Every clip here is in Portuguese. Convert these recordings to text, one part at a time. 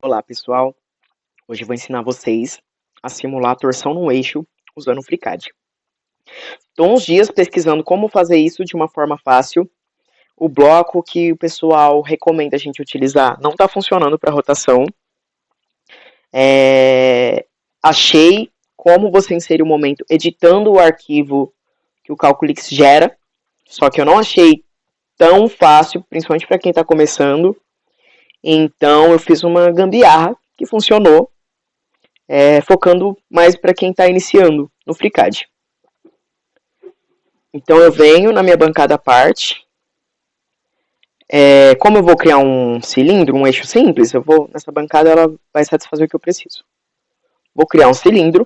Olá, pessoal. Hoje eu vou ensinar vocês a simular a torção no eixo usando o FreeCAD. Estou uns dias pesquisando como fazer isso de uma forma fácil. O bloco que o pessoal recomenda a gente utilizar não está funcionando para rotação. Achei como você inserir o momento editando o arquivo que o Calculix gera, só que eu não achei tão fácil, principalmente para quem está começando. Então eu fiz uma gambiarra que funcionou, focando mais para quem está iniciando no FreeCAD. Então eu venho na minha bancada à parte. Como eu vou criar um cilindro, um eixo simples, nessa bancada ela vai satisfazer o que eu preciso. Vou criar um cilindro.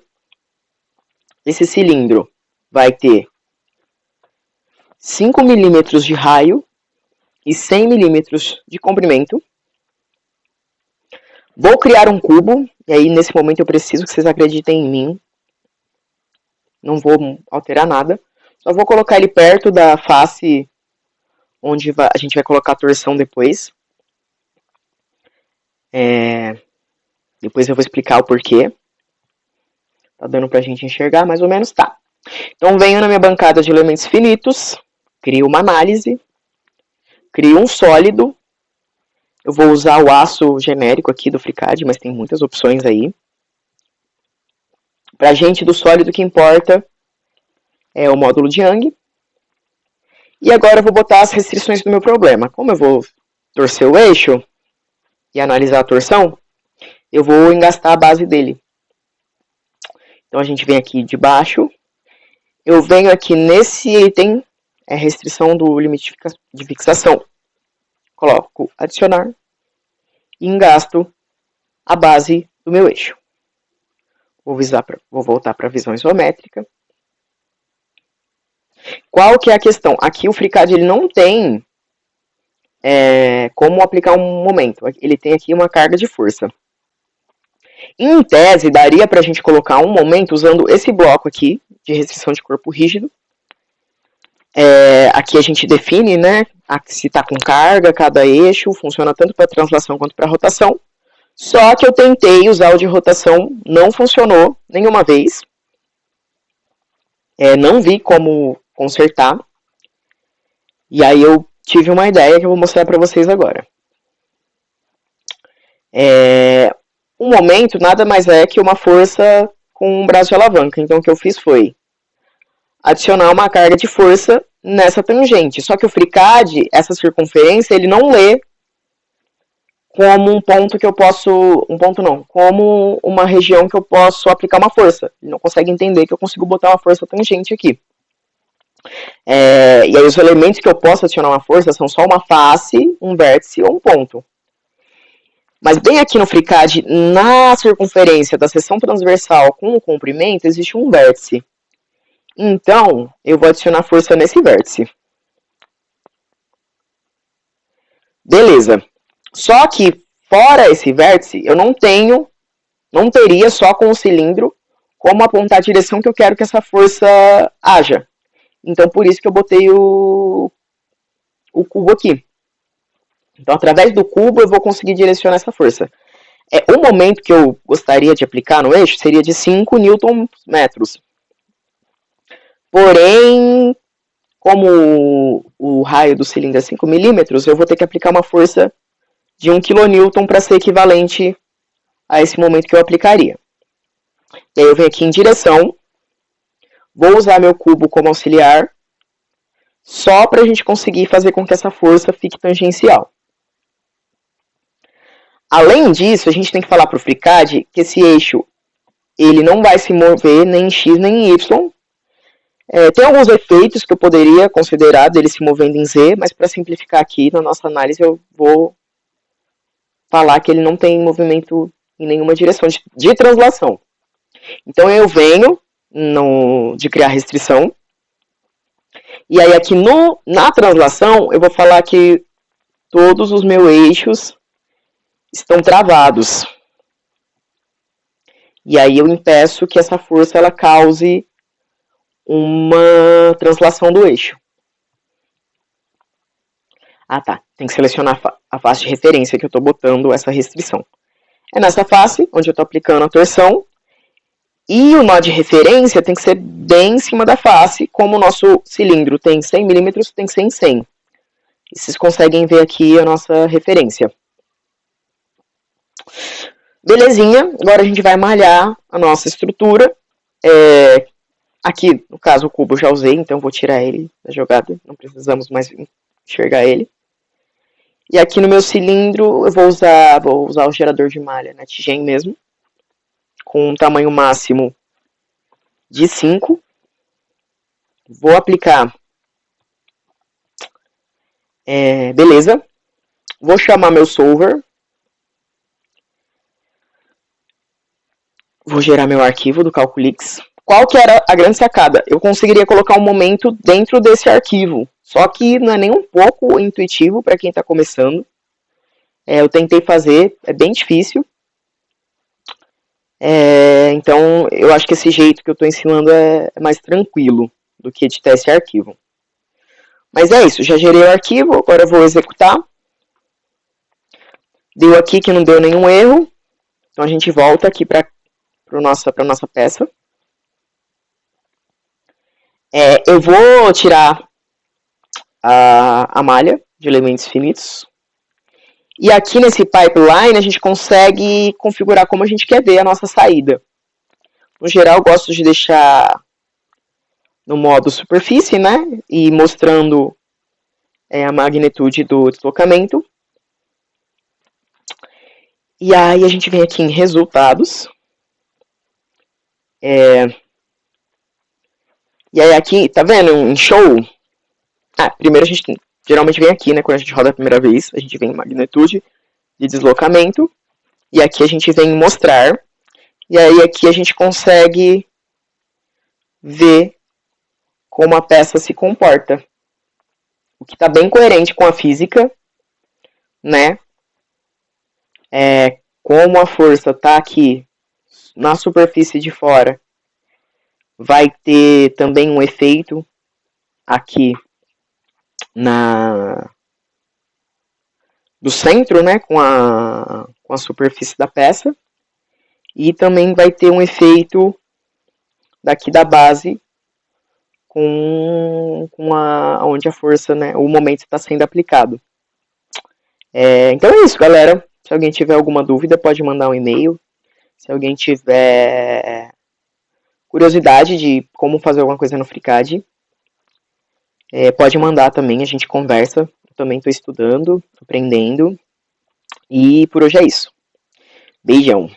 Esse cilindro vai ter 5 milímetros de raio e 100 milímetros de comprimento. Vou criar um cubo, e aí nesse momento eu preciso que vocês acreditem em mim. Não vou alterar nada. Só vou colocar ele perto da face onde a gente vai colocar a torção depois. Depois eu vou explicar o porquê. Tá dando pra gente enxergar mais ou menos? Tá. Então venho na minha bancada de elementos finitos, crio uma análise, crio um sólido. Eu vou usar o aço genérico aqui do FreeCAD, mas tem muitas opções aí. Pra gente do sólido, o que importa é o módulo de Young. E agora eu vou botar as restrições do meu problema. Como eu vou torcer o eixo e analisar a torção, eu vou engastar a base dele. Então a gente vem aqui de baixo. Eu venho aqui nesse item, restrição do limite de fixação. Coloco adicionar e engasto a base do meu eixo. Vou voltar para a visão isométrica. Qual que é a questão? Aqui o FreeCAD ele não tem como aplicar um momento. Ele tem aqui uma carga de força. Em tese, daria para a gente colocar um momento usando esse bloco aqui, de restrição de corpo rígido. Aqui a gente define, né, se está com carga, cada eixo, funciona tanto para translação quanto para rotação. Só que eu tentei usar o de rotação, não funcionou nenhuma vez. Não vi como consertar. E aí eu tive uma ideia que eu vou mostrar para vocês agora. Um momento nada mais é que uma força com um braço de alavanca. Então o que eu fiz foi adicionar uma carga de força nessa tangente. Só que o FreeCAD, essa circunferência, ele não lê como um ponto que eu posso... Um ponto não. Como uma região que eu posso aplicar uma força. Ele não consegue entender que eu consigo botar uma força tangente aqui. E aí os elementos que eu posso adicionar uma força são só uma face, um vértice ou um ponto. Mas bem aqui no FreeCAD, na circunferência da seção transversal com o comprimento, existe um vértice. Então, eu vou adicionar força nesse vértice. Beleza. Só que, fora esse vértice, eu não teria só com o cilindro como apontar a direção que eu quero que essa força haja. Então, por isso que eu botei o cubo aqui. Então, através do cubo, eu vou conseguir direcionar essa força. O momento que eu gostaria de aplicar no eixo seria de 5 Nm. Porém, como o raio do cilindro é 5 milímetros, eu vou ter que aplicar uma força de 1 kN para ser equivalente a esse momento que eu aplicaria. E aí eu venho aqui em direção, vou usar meu cubo como auxiliar, só para a gente conseguir fazer com que essa força fique tangencial. Além disso, a gente tem que falar para o FreeCAD que esse eixo ele não vai se mover nem em X nem em Y. Tem alguns efeitos que eu poderia considerar dele se movendo em Z, mas para simplificar aqui na nossa análise eu vou falar que ele não tem movimento em nenhuma direção de translação. Então eu venho de criar restrição, e aí aqui na translação eu vou falar que todos os meus eixos estão travados. E aí eu impeço que essa força ela cause uma translação do eixo. Ah tá, tem que selecionar a face de referência que eu estou botando essa restrição. é nessa face, onde eu estou aplicando a torção. E o nó de referência tem que ser bem em cima da face, como o nosso cilindro tem 100 milímetros, tem que ser em 100. E vocês conseguem ver aqui a nossa referência. Belezinha, agora a gente vai malhar a nossa estrutura. Aqui, no caso, o cubo eu já usei, então vou tirar ele da jogada, não precisamos mais enxergar ele. E aqui no meu cilindro eu vou usar o gerador de malha NetGen mesmo, com um tamanho máximo de 5. Vou aplicar. Beleza. Vou chamar meu solver. Vou gerar meu arquivo do Calculix. Qual que era a grande sacada? Eu conseguiria colocar um momento dentro desse arquivo. Só que não é nem um pouco intuitivo para quem está começando. Eu tentei fazer, é bem difícil. Então, eu acho que esse jeito que eu estou ensinando é mais tranquilo do que editar esse arquivo. Mas é isso, já gerei o arquivo, agora eu vou executar. Deu aqui que não deu nenhum erro. Então a gente volta aqui para a nossa peça. Eu vou tirar a malha de elementos finitos. E aqui nesse pipeline a gente consegue configurar como a gente quer ver a nossa saída. No geral, eu gosto de deixar no modo superfície, né? E mostrando a magnitude do deslocamento. E aí a gente vem aqui em resultados. E aí aqui, tá vendo? Em show. Primeiro a gente geralmente vem aqui, né? Quando a gente roda a primeira vez, a gente vem em magnitude de deslocamento. E aqui a gente vem em mostrar. E aí aqui a gente consegue ver como a peça se comporta. O que está bem coerente com a física, né? Como a força está aqui na superfície de fora, vai ter também um efeito aqui do centro, né? Com a superfície da peça. E também vai ter um efeito daqui da base com onde a força, né, o momento está sendo aplicado. Então é isso, galera. Se alguém tiver alguma dúvida, pode mandar um e-mail. Se alguém tiver curiosidade de como fazer alguma coisa no FreeCAD, pode mandar também, a gente conversa. Eu também estou estudando, aprendendo. E por hoje é isso. Beijão!